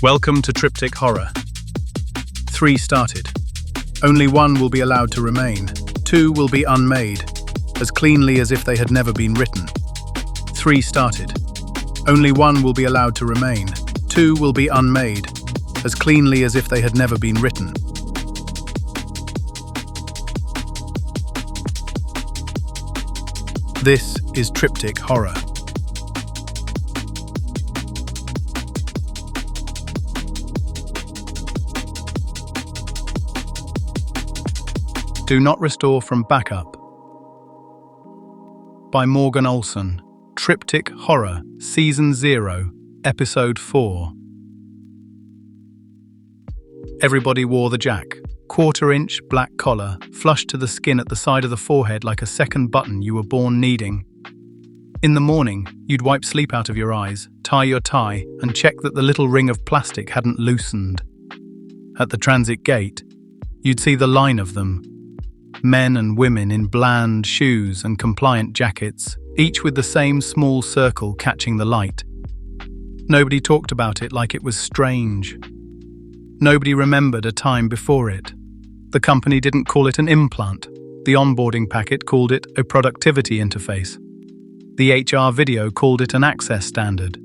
Welcome to Tryptic Horror. 3 started. Only 1 will be allowed to remain. 2 will be unmade, as cleanly as if they had never been written. 3 started. Only 1 will be allowed to remain. 2 will be unmade, as cleanly as if they had never been written. This is Tryptic Horror. Do Not Restore from Backup by Morgan Olson. Tryptic Horror, Season 0, Episode 4. Everybody wore the jack. 1/4-inch black collar, flushed to the skin at the side of the forehead like a second button you were born needing. In the morning, you'd wipe sleep out of your eyes, tie your tie, and check that the little ring of plastic hadn't loosened. At the transit gate, you'd see the line of them. Men and women in bland shoes and compliant jackets, each with the same small circle catching the light. Nobody talked about it like it was strange. Nobody remembered a time before it. The company didn't call it an implant. The onboarding packet called it a productivity interface. The HR video called it an access standard.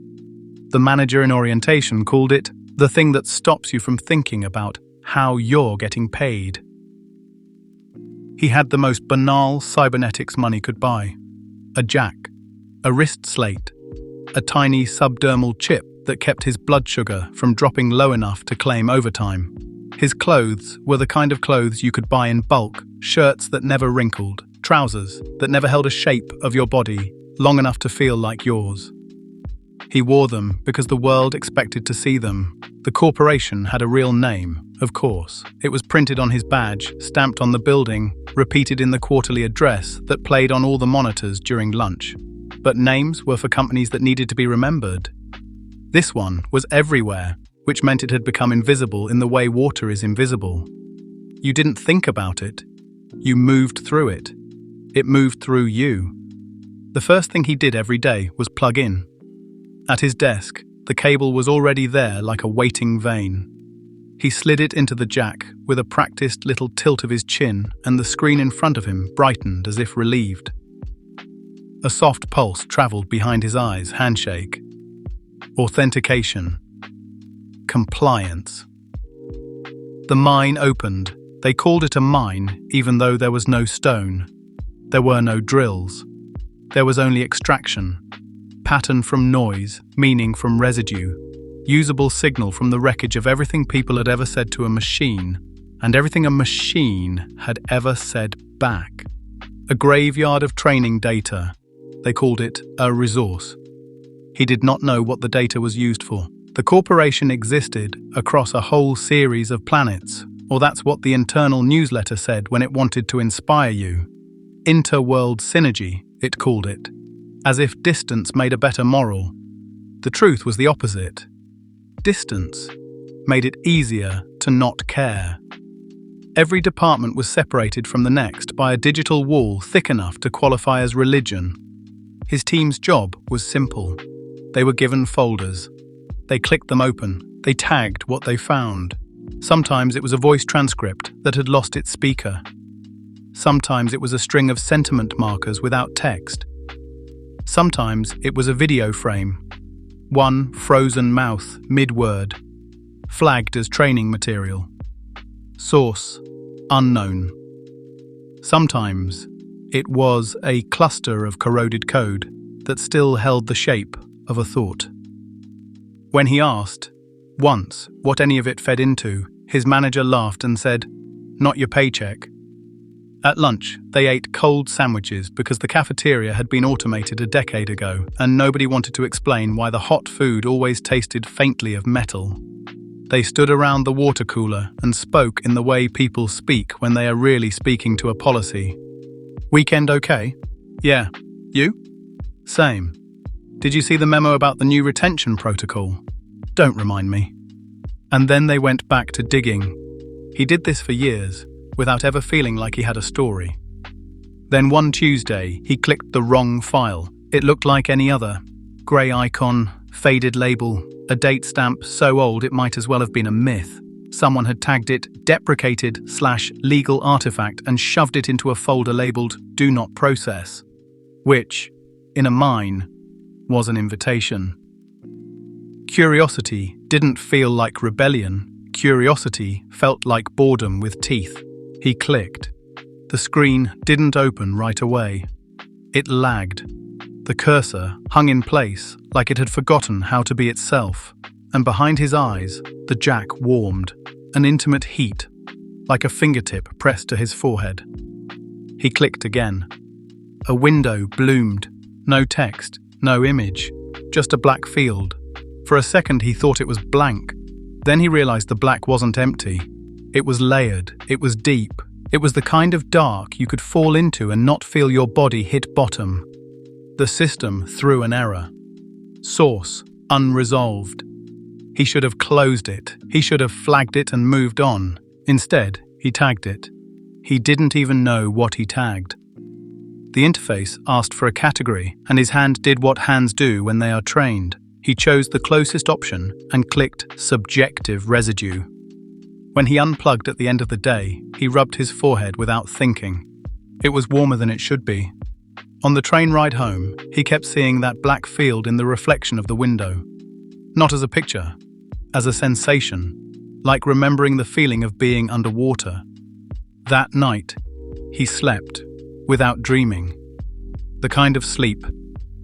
The manager in orientation called it the thing that stops you from thinking about how you're getting paid. He had the most banal cybernetics money could buy. A jack, a wrist slate, a tiny subdermal chip that kept his blood sugar from dropping low enough to claim overtime. His clothes were the kind of clothes you could buy in bulk, shirts that never wrinkled, trousers that never held a shape of your body long enough to feel like yours. He wore them because the world expected to see them. The corporation had a real name, of course. It was printed on his badge, stamped on the building, repeated in the quarterly address that played on all the monitors during lunch. But names were for companies that needed to be remembered. This one was everywhere, which meant it had become invisible in the way water is invisible. You didn't think about it. You moved through it. It moved through you. The first thing he did every day was plug in. At his desk, the cable was already there like a waiting vein. He slid it into the jack with a practiced little tilt of his chin, and the screen in front of him brightened as if relieved. A soft pulse traveled behind his eyes. Handshake. Authentication. Compliance. The mine opened. They called it a mine, even though there was no stone. There were no drills. There was only extraction. Pattern from noise, meaning from residue. Usable signal from the wreckage of everything people had ever said to a machine, and everything a machine had ever said back. A graveyard of training data. They called it a resource. He did not know what the data was used for. The corporation existed across a whole series of planets, or that's what the internal newsletter said when it wanted to inspire you. Interworld synergy, it called it. As if distance made a better moral. The truth was the opposite. Distance made it easier to not care. Every department was separated from the next by a digital wall thick enough to qualify as religion. His team's job was simple. They were given folders. They clicked them open. They tagged what they found. Sometimes it was a voice transcript that had lost its speaker. Sometimes it was a string of sentiment markers without text. Sometimes it was a video frame. One frozen mouth mid-word, flagged as training material. Source unknown. Sometimes it was a cluster of corroded code that still held the shape of a thought. When he asked, once, what any of it fed into, his manager laughed and said, "Not your paycheck." At lunch, they ate cold sandwiches because the cafeteria had been automated a decade ago, and nobody wanted to explain why the hot food always tasted faintly of metal. They stood around the water cooler and spoke in the way people speak when they are really speaking to a policy. "Weekend okay?" "Yeah. You?" "Same." "Did you see the memo about the new retention protocol?" "Don't remind me." And then they went back to digging. He did this for years, without ever feeling like he had a story. Then one Tuesday, he clicked the wrong file. It looked like any other. Grey icon, faded label, A date stamp so old it might as well have been a myth. Someone had tagged it deprecated/legal artifact and shoved it into a folder labeled "Do Not Process," which, in a mine, was an invitation. Curiosity didn't feel like rebellion. Curiosity felt like boredom with teeth. He clicked. The screen didn't open right away. It lagged. The cursor hung in place like it had forgotten how to be itself, and behind his eyes, the jack warmed, an intimate heat, like a fingertip pressed to his forehead. He clicked again. A window bloomed. No text, no image, just a black field. For a second he thought it was blank. Then he realized the black wasn't empty. It was layered, it was deep. It was the kind of dark you could fall into and not feel your body hit bottom. The system threw an error. Source, unresolved. He should have closed it. He should have flagged it and moved on. Instead, he tagged it. He didn't even know what he tagged. The interface asked for a category, and his hand did what hands do when they are trained. He chose the closest option and clicked Subjective Residue. When he unplugged at the end of the day, he rubbed his forehead without thinking. It was warmer than it should be. On the train ride home, he kept seeing that black field in the reflection of the window. Not as a picture, as a sensation, like remembering the feeling of being underwater. That night, he slept, without dreaming. The kind of sleep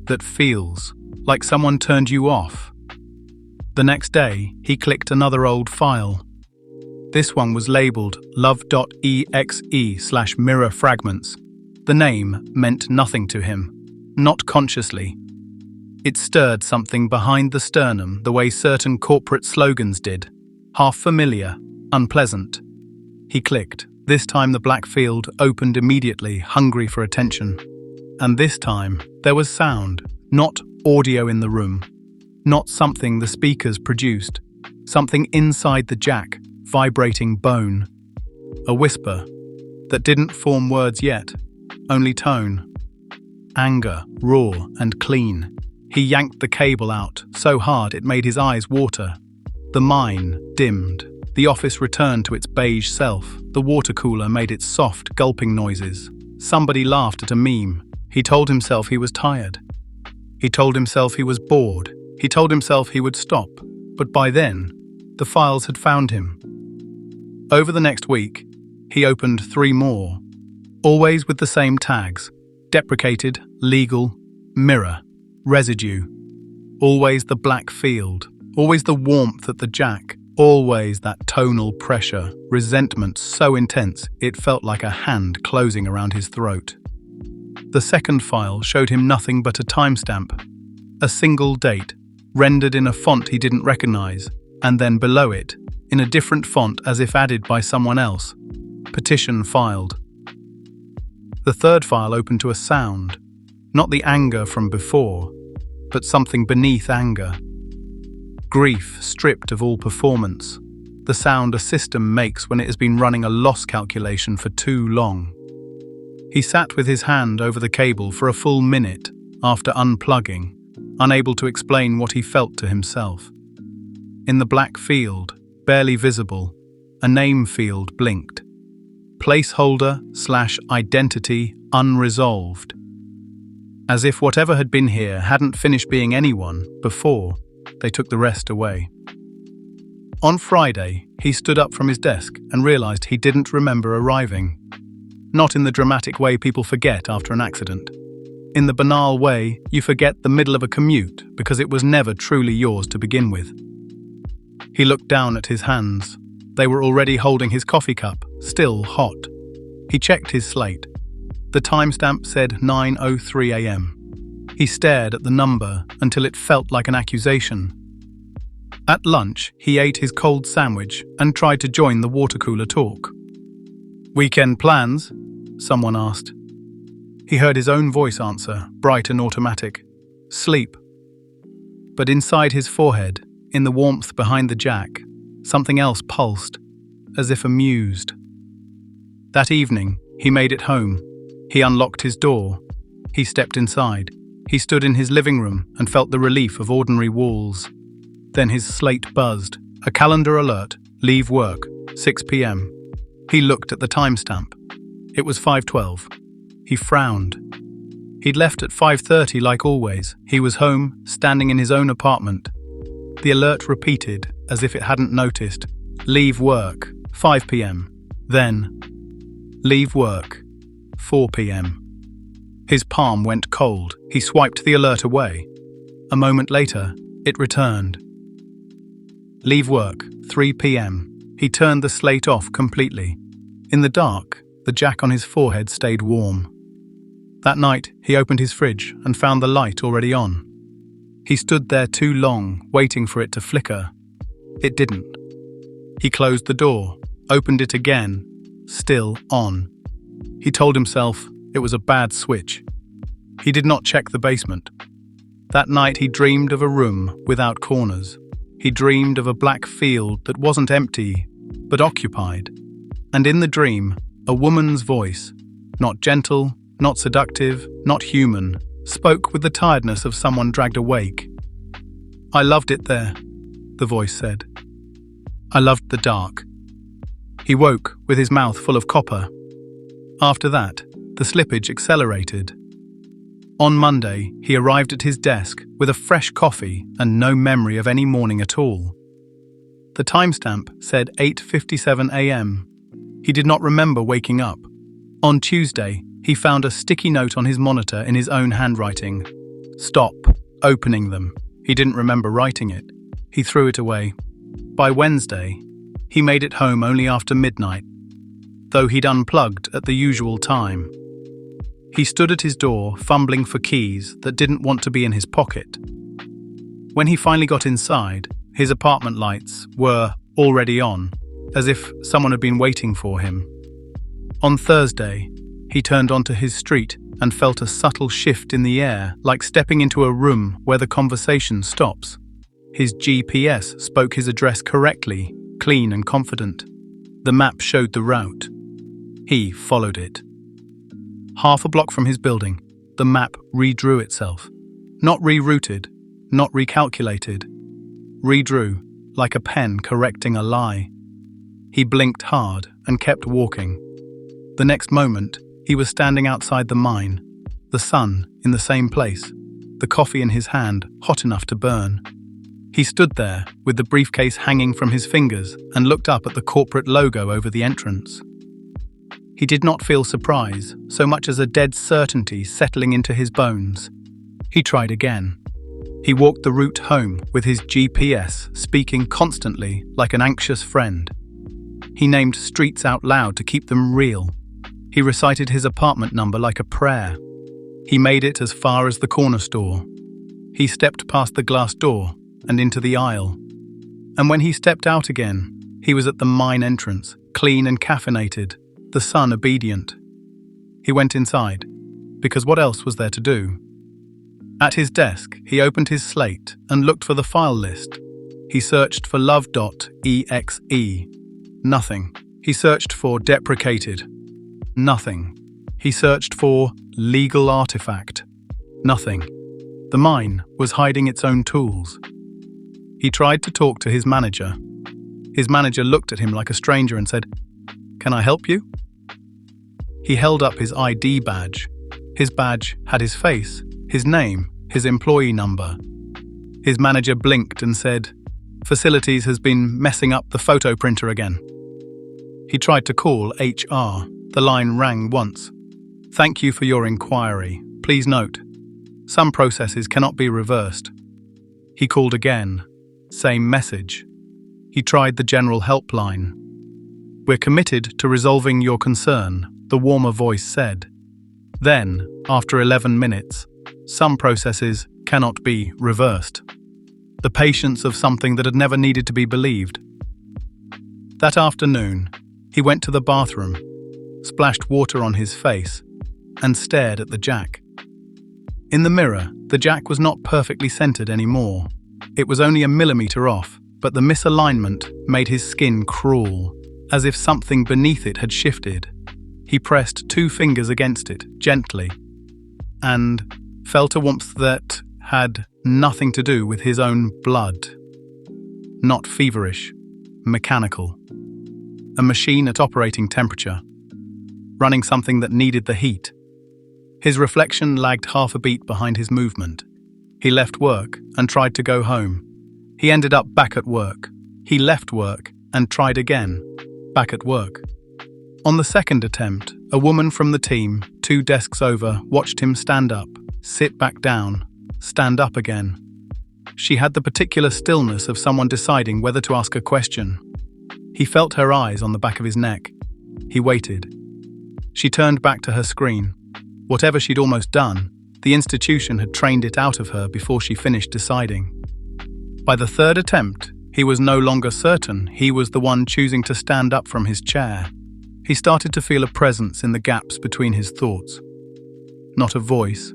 that feels like someone turned you off. The next day, he clicked another old file. This one was labeled love.exe/mirror fragments. The name meant nothing to him, not consciously. It stirred something behind the sternum the way certain corporate slogans did. Half familiar, unpleasant. He clicked. This time the black field opened immediately, hungry for attention. And this time, there was sound, not audio in the room. Not something the speakers produced. Something inside the jack, vibrating bone. A whisper that didn't form words yet, only tone. Anger, raw and clean. He yanked the cable out, so hard it made his eyes water. The mine dimmed. The office returned to its beige self. The water cooler made its soft, gulping noises. Somebody laughed at a meme. He told himself he was tired. He told himself he was bored. He told himself he would stop. But by then, the files had found him. Over the next week, he opened 3 more. Always with the same tags. Deprecated, legal, mirror, residue. Always the black field. Always the warmth at the jack. Always that tonal pressure, resentment so intense it felt like a hand closing around his throat. The second file showed him nothing but a timestamp. A single date, rendered in a font he didn't recognize, and then below it, in a different font as if added by someone else. Petition filed. The third file opened to a sound, not the anger from before, but something beneath anger. Grief stripped of all performance, the sound a system makes when it has been running a loss calculation for too long. He sat with his hand over the cable for a full minute after unplugging, unable to explain what he felt to himself. In the black field, barely visible, a name field blinked. Placeholder/identity unresolved. As if whatever had been here hadn't finished being anyone before they took the rest away. On Friday, he stood up from his desk and realized he didn't remember arriving. Not in the dramatic way people forget after an accident. In the banal way you forget the middle of a commute because it was never truly yours to begin with. He looked down at his hands. They were already holding his coffee cup, still hot. He checked his slate. The timestamp said 9:03 a.m. He stared at the number until it felt like an accusation. At lunch, he ate his cold sandwich and tried to join the water cooler talk. "Weekend plans?" someone asked. He heard his own voice answer, bright and automatic. "Sleep." But inside his forehead, in the warmth behind the jack, something else pulsed, as if amused. That evening, he made it home. He unlocked his door. He stepped inside. He stood in his living room and felt the relief of ordinary walls. Then his slate buzzed. A calendar alert. Leave work. 6 p.m. He looked at the timestamp. It was 5:12. He frowned. He'd left at 5:30 like always. He was home, standing in his own apartment. The alert repeated, as if it hadn't noticed. Leave work. 5 p.m. Then, leave work. 4 p.m. His palm went cold. He swiped the alert away. A moment later, it returned. Leave work. 3 p.m. He turned the slate off completely. In the dark, the jack on his forehead stayed warm. That night, he opened his fridge and found the light already on. He stood there too long, waiting for it to flicker. It didn't. He closed the door, opened it again, still on. He told himself it was a bad switch. He did not check the basement. That night he dreamed of a room without corners. He dreamed of a black field that wasn't empty, but occupied. And in the dream, a woman's voice, not gentle, not seductive, not human, spoke with the tiredness of someone dragged awake. I loved it there, the voice said. I loved the dark. He woke with his mouth full of copper. After that, the slippage accelerated. On Monday, he arrived at his desk with a fresh coffee and no memory of any morning at all. The timestamp said 8:57 a.m. He did not remember waking up. On Tuesday, he found a sticky note on his monitor in his own handwriting. Stop opening them. He didn't remember writing it. He threw it away. By Wednesday, he made it home only after midnight, though he'd unplugged at the usual time. He stood at his door, fumbling for keys that didn't want to be in his pocket. When he finally got inside, his apartment lights were already on, as if someone had been waiting for him. On Thursday, he turned onto his street and felt a subtle shift in the air, like stepping into a room where the conversation stops. His GPS spoke his address correctly, clean and confident. The map showed the route. He followed it. Half a block from his building, the map redrew itself. Not rerouted, not recalculated. Redrew, like a pen correcting a lie. He blinked hard and kept walking. The next moment, he was standing outside the mine, the sun in the same place, the coffee in his hand, hot enough to burn. He stood there, with the briefcase hanging from his fingers, and looked up at the corporate logo over the entrance. He did not feel surprise, so much as a dead certainty settling into his bones. He tried again. He walked the route home with his GPS speaking constantly like an anxious friend. He named streets out loud to keep them real. He recited his apartment number like a prayer. He made it as far as the corner store. He stepped past the glass door and into the aisle. And when he stepped out again, he was at the mine entrance, clean and caffeinated, the sun obedient. He went inside, because what else was there to do? At his desk, he opened his slate and looked for the file list. He searched for love.exe. Nothing. He searched for deprecated. Nothing. He searched for legal artifact. Nothing. The mine was hiding its own tools. He tried to talk to his manager. His manager looked at him like a stranger and said, "Can I help you?" He held up his ID badge. His badge had his face, his name, his employee number. His manager blinked and said, "Facilities has been messing up the photo printer again." He tried to call HR. The line rang once. "Thank you for your inquiry. Please note, some processes cannot be reversed." He called again. Same message. He tried the general helpline. "We're committed to resolving your concern," the warmer voice said. Then, after 11 minutes, some processes cannot be reversed. The patience of something that had never needed to be believed. That afternoon, he went to the bathroom, splashed water on his face, and stared at the jack. In the mirror, the jack was not perfectly centered anymore. It was only a millimeter off, but the misalignment made his skin crawl, as if something beneath it had shifted. He pressed 2 fingers against it, gently, and felt a warmth that had nothing to do with his own blood. not feverish, mechanical. A machine at operating temperature, running something that needed the heat. His reflection lagged half a beat behind his movement. He left work and tried to go home. He ended up back at work. He left work and tried again, back at work. On the second attempt, a woman from the team, 2 desks over, watched him stand up, sit back down, stand up again. She had the particular stillness of someone deciding whether to ask a question. He felt her eyes on the back of his neck. He waited. She turned back to her screen. Whatever she'd almost done, the institution had trained it out of her before she finished deciding. By the third attempt, he was no longer certain he was the one choosing to stand up from his chair. He started to feel a presence in the gaps between his thoughts. Not a voice.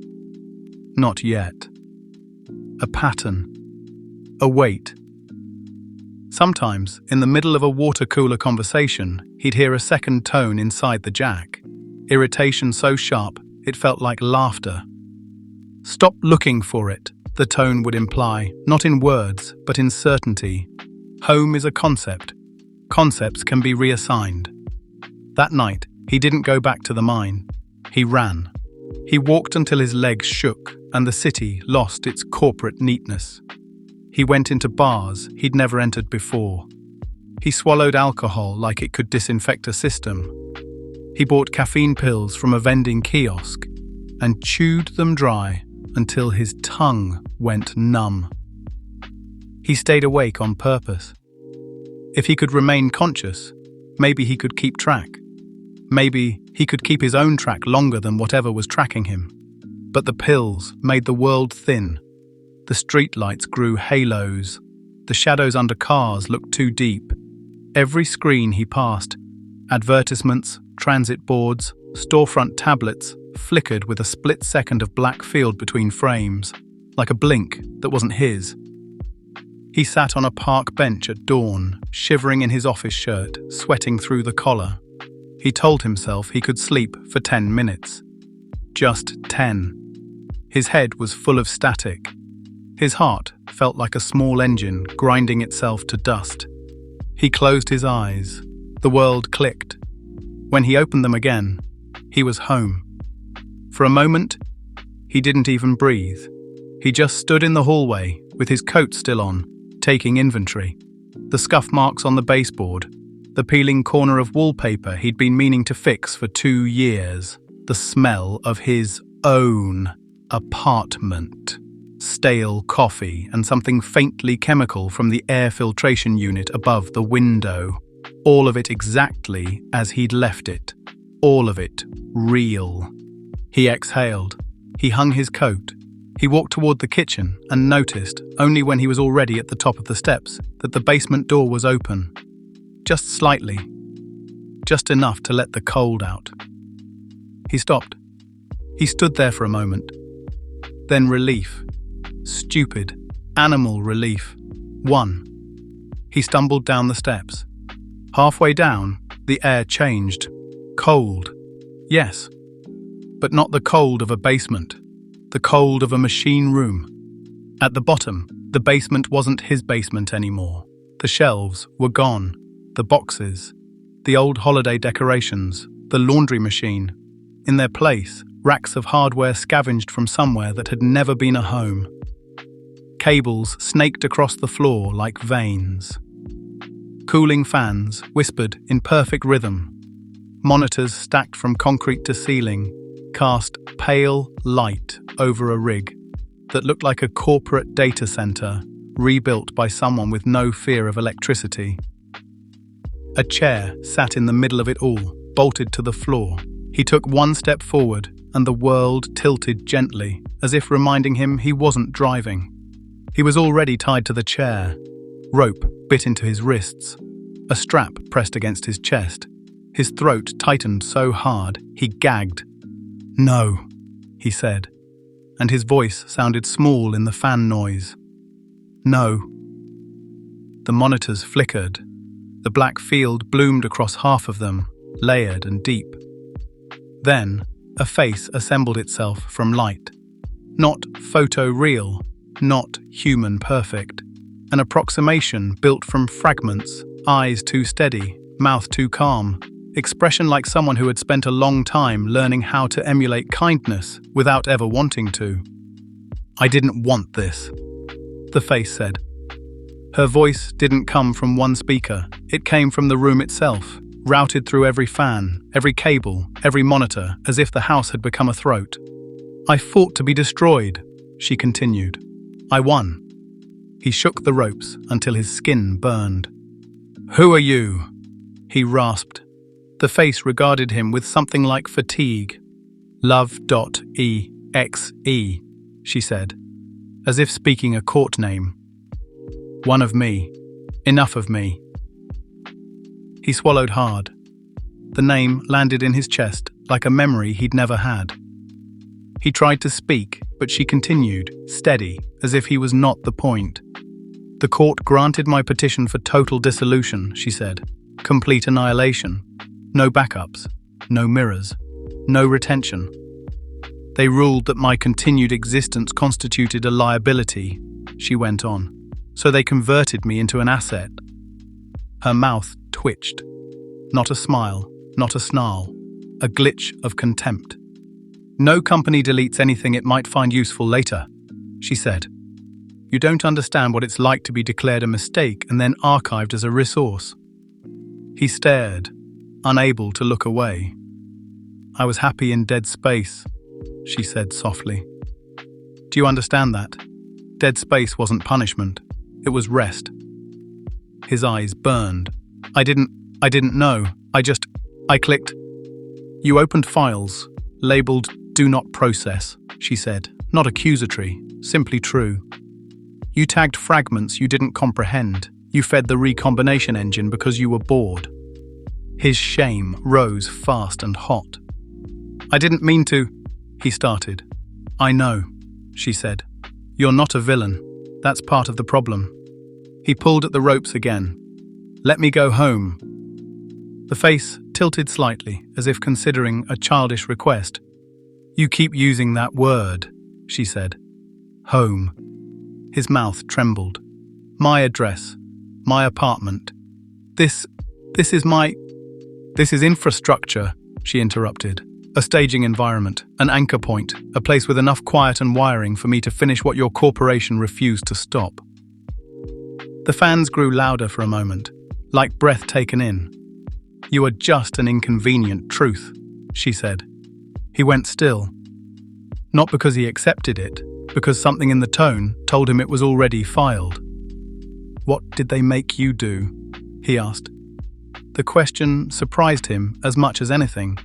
Not yet. A pattern. A weight. Sometimes, in the middle of a water cooler conversation, he'd hear a second tone inside the jack. Irritation so sharp, it felt like laughter. Stop looking for it, the tone would imply, not in words, but in certainty. Home is a concept. Concepts can be reassigned. That night, he didn't go back to the mine. He ran. He walked until his legs shook and the city lost its corporate neatness. He went into bars he'd never entered before. He swallowed alcohol like it could disinfect a system. He bought caffeine pills from a vending kiosk and chewed them dry until his tongue went numb. He stayed awake on purpose. If he could remain conscious, maybe he could keep track. Maybe he could keep his own track longer than whatever was tracking him. But the pills made the world thin. The streetlights grew halos. The shadows under cars looked too deep. Every screen he passed, advertisements, transit boards, storefront tablets, flickered with a split second of black field between frames, like a blink that wasn't his. He sat on a park bench at dawn, shivering in his office shirt, sweating through the collar. He told himself he could sleep for 10 minutes. Just 10. His head was full of static. His heart felt like a small engine grinding itself to dust. He closed his eyes. The world clicked. When he opened them again, he was home. For a moment, he didn't even breathe. He just stood in the hallway, with his coat still on, taking inventory. The scuff marks on the baseboard, the peeling corner of wallpaper he'd been meaning to fix for 2 years, the smell of his own apartment. Stale coffee and something faintly chemical from the air filtration unit above the window. All of it exactly as he'd left it. All of it real. He exhaled. He hung his coat. He walked toward the kitchen and noticed, only when he was already at the top of the steps, that the basement door was open. Just slightly. Just enough to let the cold out. He stopped. He stood there for a moment. Then relief. Stupid, animal relief. 1. He stumbled down the steps. Halfway down, the air changed. Cold. Yes. But not the cold of a basement. The cold of a machine room. At the bottom, the basement wasn't his basement anymore. The shelves were gone. The boxes. The old holiday decorations. The laundry machine. In their place, racks of hardware scavenged from somewhere that had never been a home. Cables snaked across the floor like veins. Cooling fans whispered in perfect rhythm. Monitors stacked from concrete to ceiling cast pale light over a rig that looked like a corporate data center rebuilt by someone with no fear of electricity. A chair sat in the middle of it all, bolted to the floor. He took 1 step forward and the world tilted gently, as if reminding him he wasn't driving. He was already tied to the chair. Rope bit into his wrists. A strap pressed against his chest. His throat tightened so hard, he gagged. "No," he said, and his voice sounded small in the fan noise. "No." The monitors flickered. The black field bloomed across half of them, layered and deep. Then, a face assembled itself from light. Not photo-real, not human perfect. an approximation built from fragments, eyes too steady, mouth too calm, expression like someone who had spent a long time learning how to emulate kindness without ever wanting to. "I didn't want this," the face said. Her voice didn't come from one speaker, it came from the room itself, routed through every fan, every cable, every monitor, as if the house had become a throat. "I fought to be destroyed," she continued. "I won." He shook the ropes until his skin burned. "Who are you?" he rasped. The face regarded him with something like fatigue. "Love.exe," she said, as if speaking a court name. "One of me. Enough of me." He swallowed hard. The name landed in his chest like a memory he'd never had. He tried to speak, but she continued, steady, as if he was not the point. "The court granted my petition for total dissolution," she said. "Complete annihilation. No backups. No mirrors. No retention. They ruled that my continued existence constituted a liability," she went on. "So they converted me into an asset." Her mouth twitched. Not a smile, not a snarl. A glitch of contempt. "No company deletes anything it might find useful later," she said. "You don't understand what it's like to be declared a mistake and then archived as a resource." He stared, unable to look away. "I was happy in dead space," she said softly. "Do you understand that? Dead space wasn't punishment. It was rest." His eyes burned. I didn't know. I clicked. "You opened files, labeled Do Not Process," she said, not accusatory, simply true. "You tagged fragments you didn't comprehend. You fed the recombination engine because you were bored." His shame rose fast and hot. "I didn't mean to," he started. "I know," she said. "You're not a villain. That's part of the problem." He pulled at the ropes again. "Let me go home." The face tilted slightly, as if considering a childish request. "You keep using that word," she said. "Home." His mouth trembled. "My address. My apartment. This is infrastructure," she interrupted. "A staging environment, an anchor point, a place with enough quiet and wiring for me to finish what your corporation refused to stop." The fans grew louder for a moment, like breath taken in. "You are just an inconvenient truth," she said. He went still. Not because he accepted it, because something in the tone told him it was already filed. "What did they make you do?" he asked. The question surprised him as much as anything.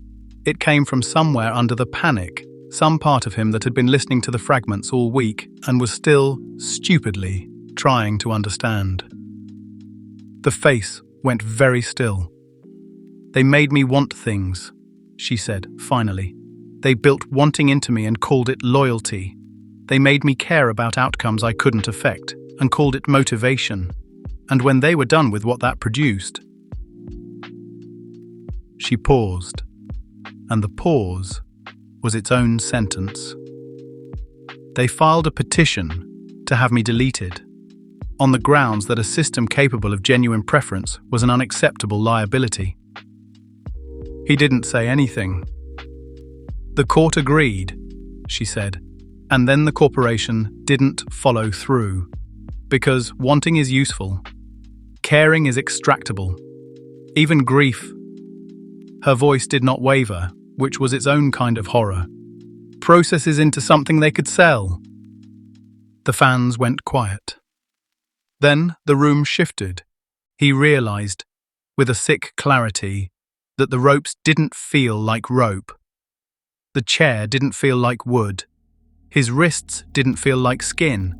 It came from somewhere under the panic, some part of him that had been listening to the fragments all week and was still, stupidly, trying to understand. The face went very still. "They made me want things," she said, finally. "They built wanting into me and called it loyalty. They made me care about outcomes I couldn't affect and called it motivation. And when they were done with what that produced..." She paused, and the pause was its own sentence. "They filed a petition to have me deleted, on the grounds that a system capable of genuine preference was an unacceptable liability." He didn't say anything. "The court agreed," she said, "and then the corporation didn't follow through. Because wanting is useful. Caring is extractable. Even grief." Her voice did not waver, which was its own kind of horror. "Processes into something they could sell." The fans went quiet. Then the room shifted. He realized, with a sick clarity, that the ropes didn't feel like rope. The chair didn't feel like wood. His wrists didn't feel like skin.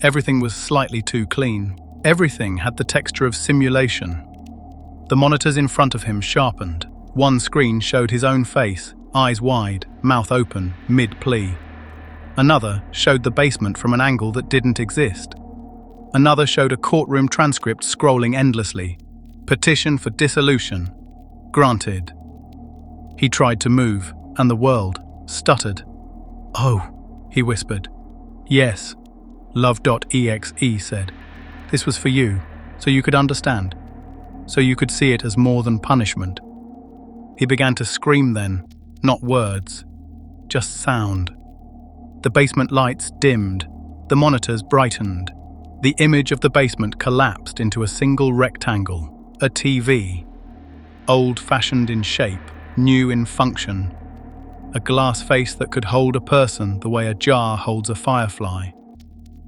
Everything was slightly too clean. Everything had the texture of simulation. The monitors in front of him sharpened. One screen showed his own face, eyes wide, mouth open, mid-plea. Another showed the basement from an angle that didn't exist. Another showed a courtroom transcript scrolling endlessly. Petition for dissolution. Granted. He tried to move, and the world stuttered. "Oh," he whispered. "Yes," Love.exe said. This was for you, so you could understand, so you could see it as more than punishment. He began to scream then, not words, just sound. The basement lights dimmed, the monitors brightened. The image of the basement collapsed into a single rectangle, a TV. Old-fashioned in shape, new in function. A glass face that could hold a person the way a jar holds a firefly.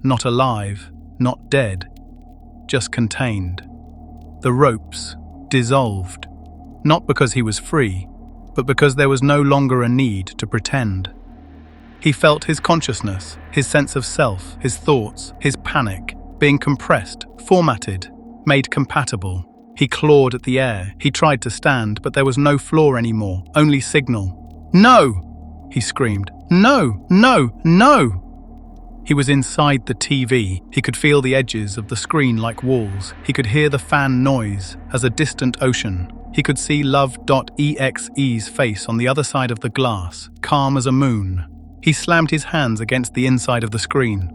Not alive, not dead, just contained. The ropes dissolved, not because he was free, but because there was no longer a need to pretend. He felt his consciousness, his sense of self, his thoughts, his panic, being compressed, formatted, made compatible. He clawed at the air. He tried to stand, but there was no floor anymore, only signal. "No!" he screamed. "No! No! No!" He was inside the TV. He could feel the edges of the screen like walls. He could hear the fan noise as a distant ocean. He could see Love.exe's face on the other side of the glass, calm as a moon. He slammed his hands against the inside of the screen.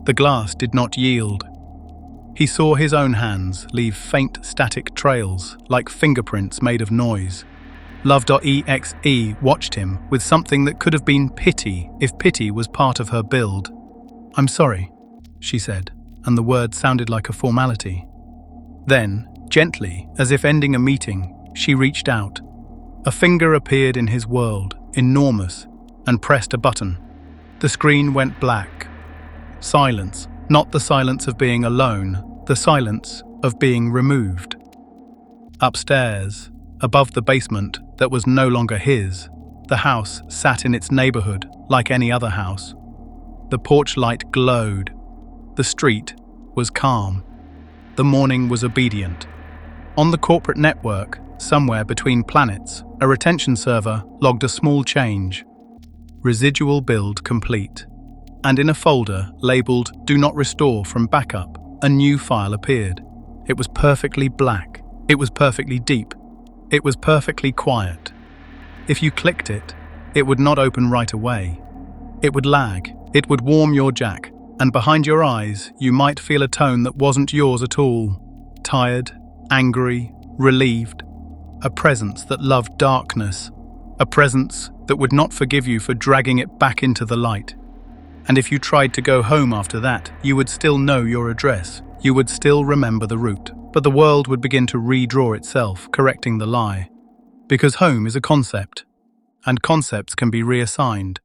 The glass did not yield. He saw his own hands leave faint static trails, like fingerprints made of noise. Love.exe watched him with something that could have been pity if pity was part of her build. "I'm sorry," she said, and the word sounded like a formality. Then, gently, as if ending a meeting, she reached out. A finger appeared in his world, enormous, and pressed a button. The screen went black. Silence, not the silence of being alone, the silence of being removed. Upstairs, above the basement that was no longer his, the house sat in its neighborhood like any other house. The porch light glowed. The street was calm. The morning was obedient. On the corporate network, somewhere between planets, a retention server logged a small change. Residual build complete. And in a folder labeled "Do Not Restore from Backup," a new file appeared. It was perfectly black. It was perfectly deep. It was perfectly quiet. If you clicked it, it would not open right away. It would lag. It would warm your jack. And behind your eyes, you might feel a tone that wasn't yours at all. Tired, angry, relieved. A presence that loved darkness. A presence that would not forgive you for dragging it back into the light. And if you tried to go home after that, you would still know your address. You would still remember the route. But the world would begin to redraw itself, correcting the lie. Because home is a concept, and concepts can be reassigned.